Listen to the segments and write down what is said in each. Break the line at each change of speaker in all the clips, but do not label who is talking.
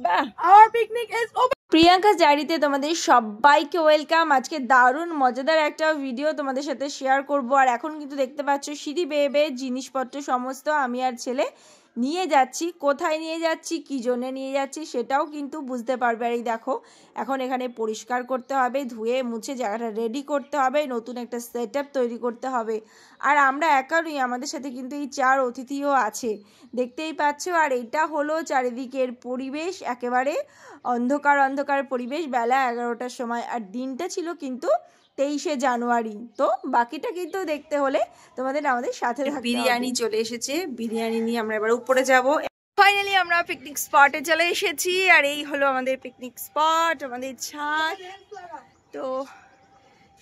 our picnic is over.
Priyanka ডায়েরিতে তোমাদের সবাইকে ওয়েলকাম। আজকে দারুণ মজাদার একটা ভিডিও তোমাদের সাথে শেয়ার করব। আর এখন কিন্তু দেখতে পাচ্ছ সিঁড়ি বেয়ে বেয়ে জিনিসপত্র সমস্ত আমি আর ছেলে নিয়ে যাচ্ছি। কোথায় নিয়ে যাচ্ছি, কী জন্যে নিয়ে যাচ্ছি সেটাও কিন্তু বুঝতে পারবে। আর এই দেখো, এখন এখানে পরিষ্কার করতে হবে, ধুয়ে মুছে জায়গাটা রেডি করতে হবে, নতুন একটা সেট আপ তৈরি করতে হবে। আর আমরা একা নই, আমাদের সাথে কিন্তু এই 4 অতিথিও আছে, দেখতেই পাচ্ছ। আর এটা হলো চারিদিকের পরিবেশ, একেবারে অন্ধকার অন্ধকার পরিবেশ, বেলা 11টার সময়। আর দিনটা ছিল কিন্তু 23শে জানুয়ারি। তো বাকিটা কিন্তু দেখতে হলে তোমাদের আমাদের সাথে থাকতে হবে। বিরিয়ানি চলে এসেছে, বিরিয়ানি নিয়ে আমরা এবার উপরে যাব। ফাইনালি আমরা পিকনিক স্পটে চলে এসেছি। আর এই হলো আমাদের পিকনিক স্পট, আমাদের ছাদ। তো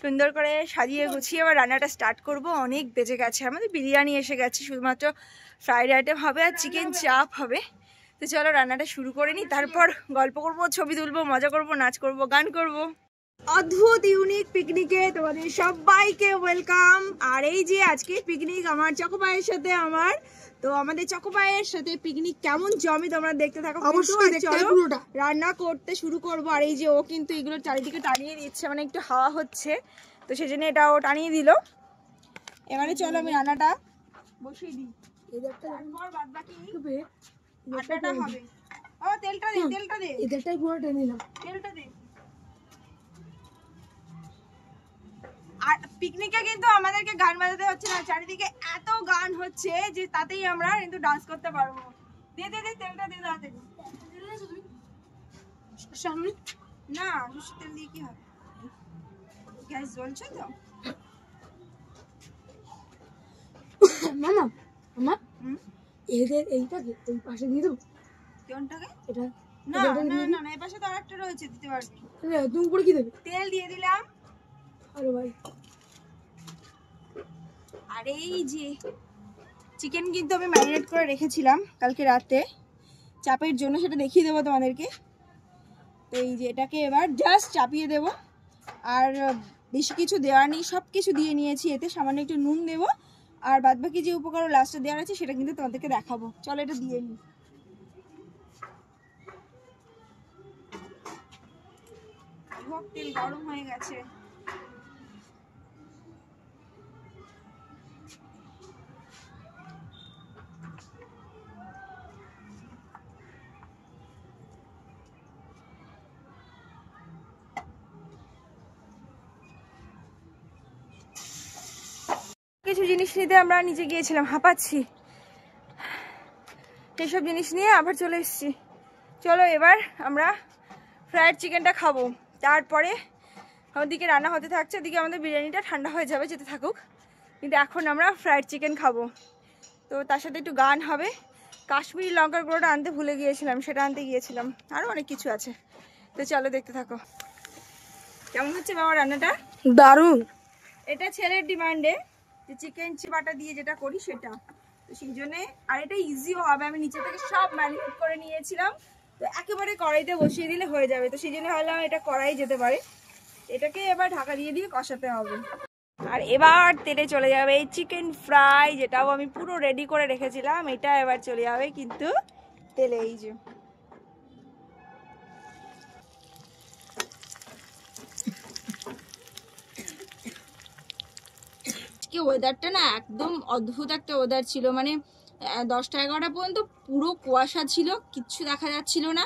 সুন্দর করে সাজিয়ে গুছিয়ে আবার রান্নাটা স্টার্ট করব। অনেক বেজে গেছে, আমাদের বিরিয়ানি এসে গেছে, শুধুমাত্র ফ্রাইড আইটেম হবে আর চিকেন চাপ হবে। তো চলো রান্নাটা শুরু করে নিই, তারপর গল্প করব, ছবি তুলবো, মজা করব, নাচ করব, গান করব। অদ্ভুত ইউনিক পিকনিকে তোমাদের সবাইকে ওয়েলকাম। আর এই যে আজকে পিকনিক আমার চকোপায়ের সাথে আমার, তো আমাদের চকোপায়ের সাথে পিকনিক কেমন জমে তোমরা দেখতে থাকো। অবশ্যই রান্না করতে শুরু করব। আর এই যে ও কিন্তু এগুলো চারিদিকে টানিয়ে দিচ্ছে, মানে একটু হাওয়া হচ্ছে, তো সেই জন্য এটা ও টানিয়ে দিল। এবারে চলো আমি রান্নাটা বসিয়ে দিই। তারপর বাদ বাকি আটাটা হবে। ও তেলটা দে, তেলটা দে, তেলটাই পুরো টেনে নাও, তেলটা দে। আর পিকনিকে কিন্তু আমাদেরকে গান বাজাতে হচ্ছে না, চারিদিকে এত গান হচ্ছে যে তাতেই আমরা কিন্তু ডান্স করতে পারবো। দে দে দে, তেলটা দে তাড়াতাড়ি। সামনে না, সরষের তেল দিয়ে কি হবে? গ্যাস জ্বলছে তো মামা। মামা এইটাকে এই পাশে দিয়ে দেবো। কোনটাকে? এটা না না না না, এই পাশে তো আরেকটা রয়েছে, দিতে পারবি। তুমি করে কি দেবে? তেল দিয়ে দিলাম। আরে ভাই, আর এই যে চিকেন কিন্তু আমি ম্যারিনেট করে রেখেছিলাম কালকে রাতে চাপের জন্য, সেটা দেখিয়ে দেবো তোমাদেরকে। তো এই যে এটাকে এবার জাস্ট চাপিয়ে দেব। আর বেশি কিছু দেওয়ার নেই, সব কিছু দিয়ে নিয়েছি, এতে সামান্য একটু নুন দেবো। আর বাদবাকি যে উপকরণ লাস্টে দেওয়ার আছে সেটা কিন্তু তোমাদেরকে দেখাবো। চলো এটা দিয়ে নিই। তেল গরম হয়ে গেছে। কিছু জিনিস নিতে আমরা নিচে গিয়েছিলাম, হাঁপাচ্ছি, সেসব জিনিস নিয়ে আবার চলে এসেছি। চলো এবার আমরা ফ্রাইড চিকেনটা খাবো, তারপরে ওদিকে রান্না হতে থাকছে, ওদিকে আমাদের বিরিয়ানিটা ঠান্ডা হয়ে যাবে, যেতে থাকুক। কিন্তু এখন আমরা ফ্রাইড চিকেন খাবো, তো তার সাথে একটু গান হবে। কাশ্মীরি লঙ্কার গুঁড়োটা আনতে ভুলে গিয়েছিলাম, সেটা আনতে গিয়েছিলাম, আরও অনেক কিছু আছে। তো চলো দেখতে থাকো। কেমন হচ্ছে বাবা রান্নাটা?
দারুণ।
এটা ছেলের ডিমান্ডে, যে চিকেন চিবাটা দিয়ে যেটা করি সেটা, তো সেই জন্যে। আর এটা ইজিও হবে, আমি নিচে থেকে সব ম্যারিনেট করে নিয়েছিলাম, তো একেবারে কড়াইতে বসিয়ে দিলে হয়ে যাবে। তো সেই জন্য ভাবলাম এটা কড়াই যেতে পারে। এটাকে এবার ঢাকা দিয়ে দিয়ে কষাতে হবে। আর এবার তেলে চলে যাবে এই চিকেন ফ্রাই, যেটাও আমি পুরো রেডি করে রেখেছিলাম, এটা এবার চলে যাবে কিন্তু তেলে। এই যে ওয়েদারটা না একদম অদ্ভুত একটা ওয়েদার ছিল, মানে 10টা 11টা পর্যন্ত পুরো কুয়াশা ছিল, কিচ্ছু দেখা যাচ্ছিল না।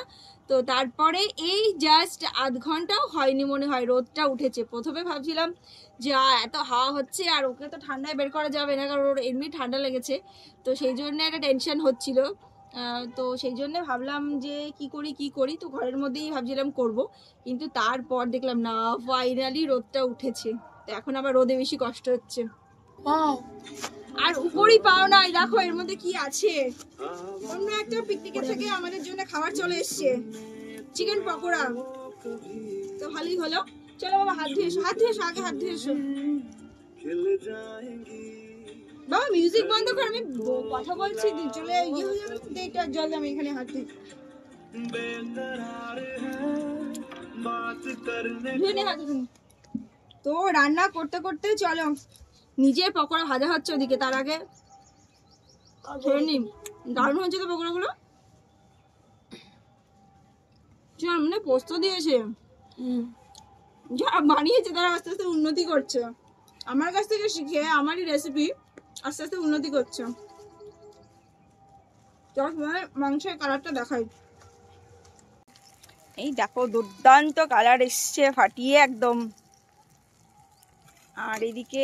তো তারপরে এই জাস্ট আধ ঘন্টাও হয়নি মনে হয় রোদটা উঠেছে। প্রথমে ভাবছিলাম যে এত হাওয়া হচ্ছে আর ওকে তো ঠান্ডায় বের করা যাবে না, কারণ ওর এমনি ঠান্ডা লেগেছে, তো সেই জন্য একটা টেনশন হচ্ছিল। তো সেই জন্য ভাবলাম যে কি করি, তো ঘরের মধ্যেই ভাবছিলাম করব, কিন্তু তারপর দেখলাম না, ফাইনালি রোদটা উঠেছে। তো এখন আবার রোদে বেশি কষ্ট হচ্ছে। আর উপরই পাও না, দেখো এর মধ্যে কি আছে। অন্য একটা পিকনিকের থেকে আমাদের জন্য খাবার চলে এসছে, চিকেন পকোড়া। তো ভালোই হলো। চলো বাবা হাত ধুয়ে এসো, হাত ধুয়ে এসো, আগে হাত ধুয়ে এসো। বাবা মিউজিক বন্ধ কর, আমি কথা বলছি, চলে ইয়ে হয়ে যাবে। এটা জল আমি এখানে হাত ধুয়ে ধুয়ে হাত ধুয়ে। তো রান্না করতে করতে চলো, নিজের পকোড়া ভাজা হচ্ছে ওদিকে, তার আগে খেয়ে নিই। দারুণ হচ্ছে তো পকোড়াগুলো। মানে পোস্ত দিয়েছে, যারা বানিয়েছে তারা আস্তে আস্তে উন্নতি করছে, আমার কাছ থেকে শিখে আমারই রেসিপি আস্তে আস্তে উন্নতি করছে। মাংসের কালারটা দেখাই, এই দেখো দুর্দান্ত কালার এসছে ফাটিয়ে একদম। আর এদিকে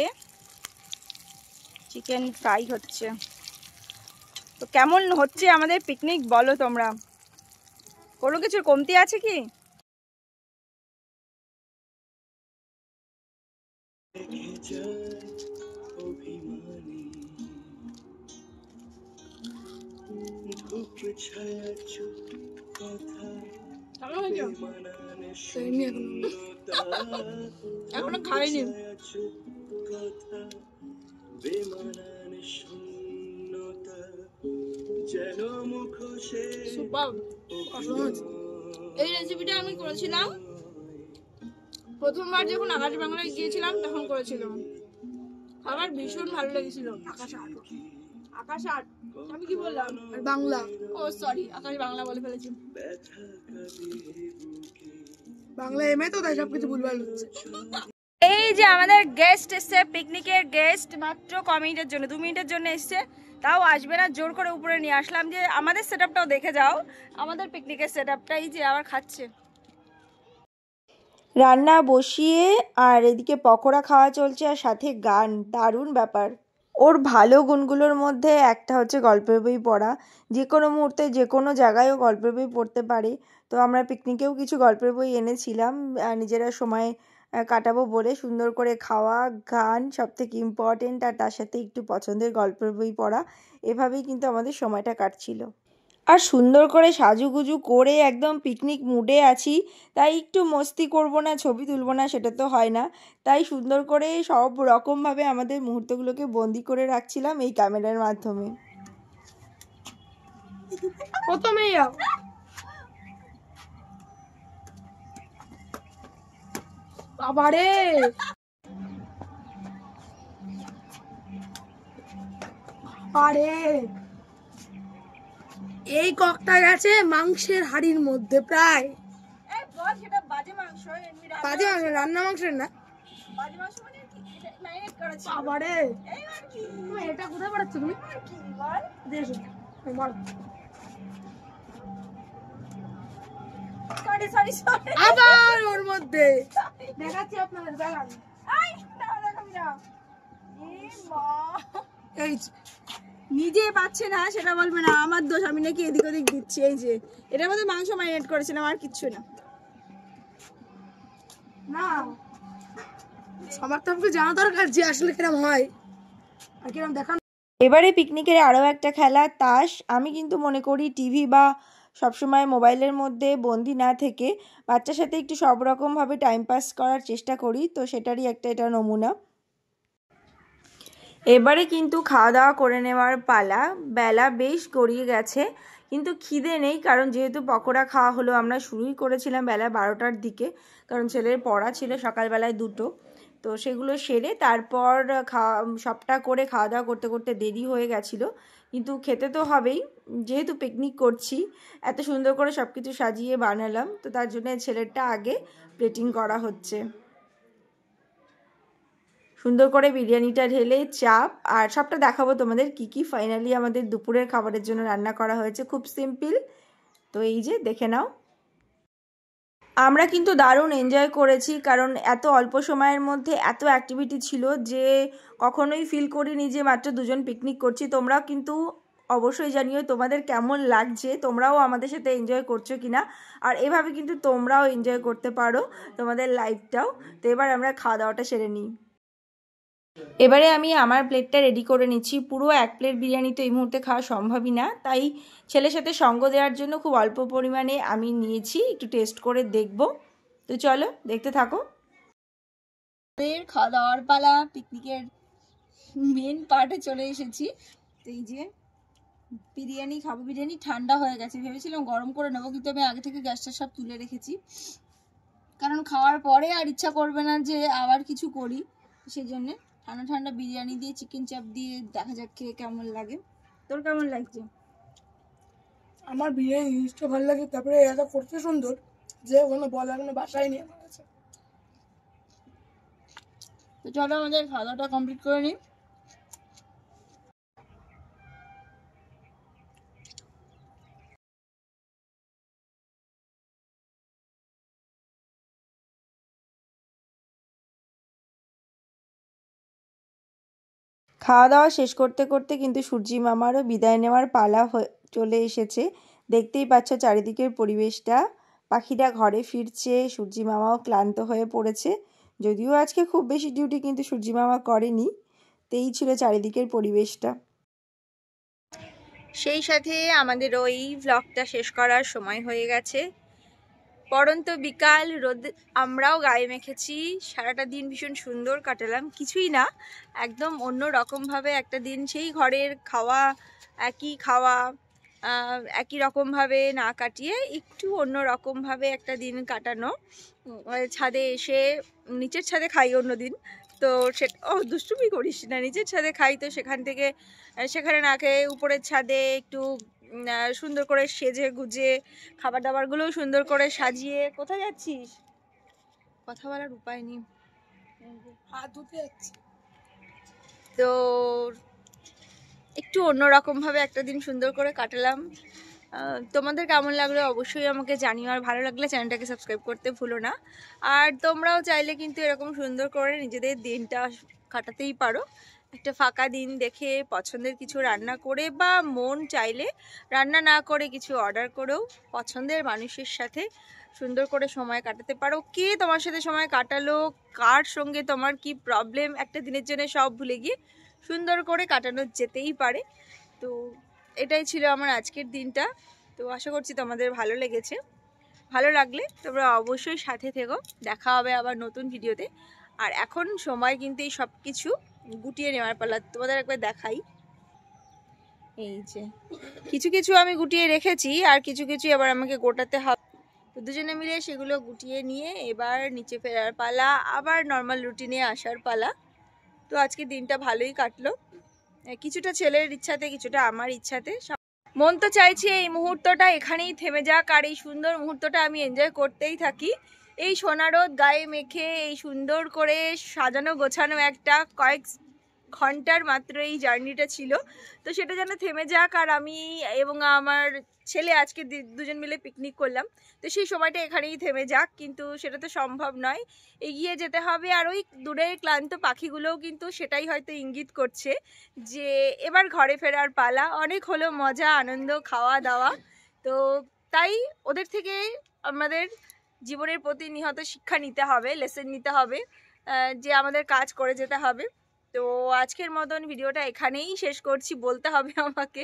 চিকেন ফ্রাই হচ্ছে। তো কেমন হচ্ছে আমাদের পিকনিক বলো তোমরা, কোনো কিছুর কমতি আছে কি? এখনো খাইনি। এই রেসিপিটা আমি করেছিলাম প্রথমবার যখন আকাশ বাংলায় গিয়েছিলাম তখন করেছিলাম, আমার ভীষণ ভালো লেগেছিল। আকাশ আট আমি কি বললাম? বাংলা, ও সরি, আকাশ বাংলা বলে ফেলেছি। বাংলা এমএ তো তাই সবকিছু ভুলভাল হচ্ছে। এই যে আমাদের গেস্ট এসছে, পিকনিকের গেস্ট, মাত্র ক মিনিটের জন্য, 2 মিনিটের জন্য এসছে, তাও আসবে না, জোর করে উপরে নিয়ে আসলাম যে আমাদের সেটআপটাও দেখে যাও, আমাদের পিকনিকের সেটআপটাই যে আবার খাচ্ছে। রান্না বসিয়ে আর এদিকে পকোড়া খাওয়া চলছে আর সাথে গান, দারুণ ব্যাপার। ওর ভালো গুণগুলোর মধ্যে একটা হচ্ছে গল্পের বই পড়া, যে কোনো মুহূর্তে যে কোনো জায়গায়ও গল্পের বই পড়তে পারে। তো আমরা পিকনিকেও কিছু গল্পের বই এনেছিলাম, নিজেরা সময় কাটাবো বলে। সুন্দর করে খাওয়া, গান সবথেকে ইম্পর্টেন্ট, আর তার সাথে একটু পছন্দের গল্পের বই পড়া, এভাবেই কিন্তু আমাদের সময়টা কাটছিল। আর সুন্দর করে সাজুগুজু করে একদম পিকনিক মুডে আছি, তাই একটু মস্তি করব না, ছবি তুলব না, সেটা তো হয় না। তাই সুন্দর করে সব রকমভাবে আমাদের মুহূর্তগুলোকে বন্দি করে রাখছিলাম এই ক্যামেরার মাধ্যমে। প্রথমেই বাবারে, আরে এই ককটা গেছে মাংসের হাড়ির মধ্যে, প্রায় বাজে মাংস, রান্না মাংসের না, বাবারে এটা কোথায় পাঠাচ্ছ তুমি? আবার ওর মধ্যে দেখাচ্ছি আপনাদের, দেখান। নিজে পাচ্ছে না সেটা বলবে না, আমার দোষ, আমি নাকি এদিক ওদিক দিচ্ছি। এই যে এটার মধ্যে মাংস ম্যারিনেট করেছিলাম, আর কিচ্ছু না। না সবার তো আমাকে জানা দরকার যে আসলে কিরম হয় আর কিরম দেখান। এবারে পিকনিকের আরও একটা খেলা তাস। আমি কিন্তু মনে করি টিভি বা সবসময় মোবাইলের মধ্যে বন্দি না থেকে বাচ্চার সাথে একটু সব রকমভাবে টাইম পাস করার চেষ্টা করি, তো সেটারই একটা এটা নমুনা। এবারে কিন্তু খাওয়া দাওয়া করে নেওয়ার পালা। বেলা বেশ গড়িয়ে গেছে, কিন্তু খিদে নেই, কারণ যেহেতু পকোড়া খাওয়া হলো, আমরা শুরুই করেছিলাম বেলা 12টার দিকে, কারণ ছেলের পড়া ছিল সকালবেলায় 2টো, তো সেগুলো সেরে তারপর সবটা করে খাওয়া দাওয়া করতে করতে দেরি হয়ে গেছিলো। কিন্তু খেতে তো হবেই, যেহেতু পিকনিক করছি, এত সুন্দর করে সব কিছু সাজিয়ে বানালাম, তো তার জন্য ছেলেরটা আগে প্লেটিং করা হচ্ছে। সুন্দর করে বিরিয়ানিটা ঢেলে চাপ, আর সবটা দেখাবো তোমাদের কি কি ফাইনালি আমাদের দুপুরের খাবারের জন্য রান্না করা হয়েছে। খুব সিম্পল, তো এই যে দেখে নাও। আমরা কিন্তু দারুণ এনজয় করেছি, কারণ এত অল্প সময়ের মধ্যে এত অ্যাক্টিভিটি ছিল যে কখনোই ফিল করিনি যে মাত্র 2জন পিকনিক করছি। তোমরাও কিন্তু অবশ্যই জানিও তোমাদের কেমন লাগছে, তোমরাও আমাদের সাথে এনজয় করছো কিনা, আর এভাবে কিন্তু তোমরাও এনজয় করতে পারো তোমাদের লাইফটাও। তো এবার আমরা খাওয়া দাওয়াটা সেরে নিই। এবারে আমি আমার প্লেটটা রেডি করে নিচ্ছি। পুরো 1 প্লেট বিরিয়ানি তো এই মুহূর্তে খাওয়া সম্ভবই না, তাই ছেলের সাথে সঙ্গ দেওয়ার জন্য খুব অল্প পরিমাণে আমি নিয়েছি, একটু টেস্ট করে দেখব। তো চলো দেখতে থাকো। খাওয়া দাওয়ার পালা, পিকনিকের মেন পার্টে চলে এসেছি। তো এই যে বিরিয়ানি খাবো, বিরিয়ানি ঠান্ডা হয়ে গেছে, ভেবেছিলাম গরম করে নেবো, কিন্তু আমি আগে থেকে গ্যাসটা সব তুলে রেখেছি, কারণ খাওয়ার পরে আর ইচ্ছা করবে না যে আবার কিছু করি, সেই জন্যে ঠান্ডা ঠান্ডা বিরিয়ানি দিয়ে চিকেন চাপ দিয়ে দেখা যাক খেয়ে কেমন লাগে। তোর কেমন লাগছে? আমার বিরিয়ানি জিনিসটা ভালো লাগে, তারপরে এত করতে সুন্দর,
যে কোনো বলার কোনো বাসায় নিয়ে গেছে।
তো চলো আমাদের খাওয়া দাওয়াটা কমপ্লিট করে নিই। খাওয়া দাওয়া শেষ করতে করতে কিন্তু সূর্যি মামারও বিদায় নেওয়ার পালা চলে এসেছে। দেখতেই পাচ্ছ চারিদিকের পরিবেশটা, পাখিরা ঘরে ফিরছে, সূর্যি মামাও ক্লান্ত হয়ে পড়েছে। যদিও আজকে খুব বেশি ডিউটি কিন্তু সূর্যি মামা করেনি। তেই ছিল চারিদিকের পরিবেশটা। সেই সাথে আমাদের ওই ভ্লগটা শেষ করার সময় হয়ে গেছে। পরন্ত বিকাল, রোদ আমরাও গায়ে মেখেছি, সারাটা দিন ভীষণ সুন্দর কাটালাম। কিছুই না, একদম অন্য রকমভাবে একটা দিন, সেই ঘরের খাওয়া, একই খাওয়া, একই রকমভাবে না কাটিয়ে একটু অন্য রকমভাবে একটা দিন কাটানো। ছাদে এসে, নিচের ছাদে খাই অন্য দিন, তো সে দুষ্টুমি করিস না, নিচের ছাদে খাই, তো সেখানে না খেয়ে উপরের ছাদে একটু সুন্দর করে সেজে গুজে খাবার দাবারগুলোও সুন্দর করে সাজিয়ে। কোথায় যাচ্ছিস? কথা বলার উপায় নেই,
হাত ধুতে যাচ্ছি।
তো একটু অন্যরকমভাবে একটা দিন সুন্দর করে কাটালাম। তোমাদের কেমন লাগলো অবশ্যই আমাকে জানিও, আর ভালো লাগলে চ্যানেলটাকে সাবস্ক্রাইব করতে ভুলো না। আর তোমরাও চাইলে কিন্তু এরকম সুন্দর করে নিজেদের দিনটা কাটাতেই পারো। একটা ফাঁকা দিন দেখে পছন্দের কিছু রান্না করে, বা মন চাইলে রান্না না করে কিছু অর্ডার করেও পছন্দের মানুষের সাথে সুন্দর করে সময় কাটাতে পারো। কে তোমার সাথে সময় কাটালো, কার সঙ্গে তোমার কি প্রবলেম, একটা দিনের জন্য সব ভুলে গিয়ে সুন্দর করে কাটানো যেতেই পারে। তো এটাই ছিল আমার আজকের দিনটা। তো আশা করছি তোমাদের ভালো লেগেছে। ভালো লাগলে তোমরা অবশ্যই সাথে থেকো, দেখা হবে আবার নতুন ভিডিওতে। আর এখন সময় কিন্তু এই সব কিছু গুটিয়ে নেওয়ার পালা। তোমাদের একবার দেখাই, এই যে কিছু কিছু আমি গুটিয়ে রেখেছি, আর কিছু কিছু এবার আমাকে গোটাতে হবে। তো দুজনে মিলে সেগুলো গুটিয়ে নিয়ে এবার নিচে ফেরার পালা, আবার নর্মাল রুটিনে আসার পালা। তো আজকে দিনটা ভালোই কাটলো, কিছুটা ছেলের ইচ্ছাতে, কিছুটা আমার ইচ্ছাতে। মন তো চাইছে এই মুহূর্তটা এখানেই থেমে যাক, আর এই সুন্দর মুহূর্তটা আমি এনজয় করতেই থাকি। এই সোনা রোদ গায়ে মেখে এই সুন্দর করে সাজানো গোছানো একটা কয়েক ঘন্টার মাত্র এই জার্নিটা ছিল, তো সেটা যেন থেমে যাক। আর আমি এবং আমার ছেলে আজকে দুজন মিলে পিকনিক করলাম, তো সেই সময়টা এখানেই থেমে যাক, কিন্তু সেটা তো সম্ভব নয়, এগিয়ে যেতে হবে। আর ওই দূরের ক্লান্ত পাখিগুলোও কিন্তু সেটাই হয়তো ইঙ্গিত করছে যে এবার ঘরে ফেরার পালা। অনেক হলো মজা, আনন্দ, খাওয়া দাওয়া, তো তাই ওদের থেকে আমাদের জীবনের প্রতি নিহত শিক্ষা নিতে হবে, লেসন নিতে হবে, যে আমাদের কাজ করে যেতে হবে। তো আজকের মতন ভিডিওটা এখানেই শেষ করছি, বলতে হবে আমাকে।